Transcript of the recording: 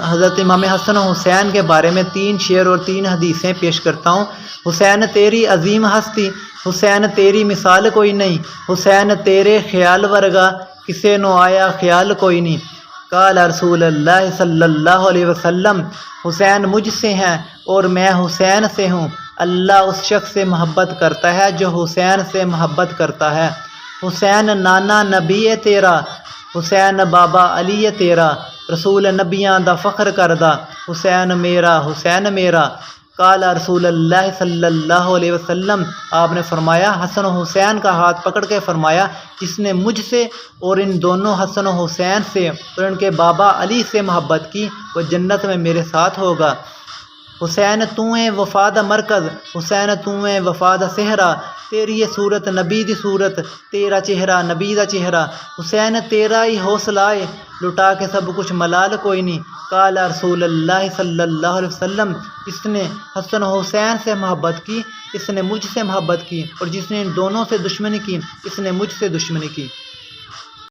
حضرت امام حسن و حسین کے بارے میں 3 شعر اور 3 حدیثیں پیش کرتا ہوں۔ حسین تیری عظیم ہستی، حسین تیری مثال کوئی نہیں، حسین تیرے خیال ورگا کسے نو آیا خیال کوئی نہیں۔ قال رسول اللہ صلی اللہ علیہ وسلم، حسین مجھ سے ہیں اور میں حسین سے ہوں۔ اللہ اس شخص سے محبت کرتا ہے جو حسین سے محبت کرتا ہے۔ حسین نانا نبی ہے تیرا، حسین بابا علی ہے تیرا، رسول نبیاں دا فخر کردہ، حسین میرا حسین میرا۔ قال رسول اللہ صلی اللہ علیہ وسلم، آپ نے فرمایا، حسن و حسین کا ہاتھ پکڑ کے فرمایا، جس نے مجھ سے اور ان دونوں حسن و حسین سے اور ان کے بابا علی سے محبت کی وہ جنت میں میرے ساتھ ہوگا۔ حسین تویں وفا دا مرکز، حسین تویں وفا دا صحرا، تیری یہ صورت نبی دی صورت، تیرا چہرہ نبی دا چہرہ، حسین تیرا ہی حوصلہ ہے، لٹا کے سب کچھ ملال کوئی نہیں۔ قال رسول اللہ صلی اللہ علیہ وسلم، جس نے حسن و حسین سے محبت کی اس نے مجھ سے محبت کی، اور جس نے ان دونوں سے دشمنی کی اس نے مجھ سے دشمنی کی۔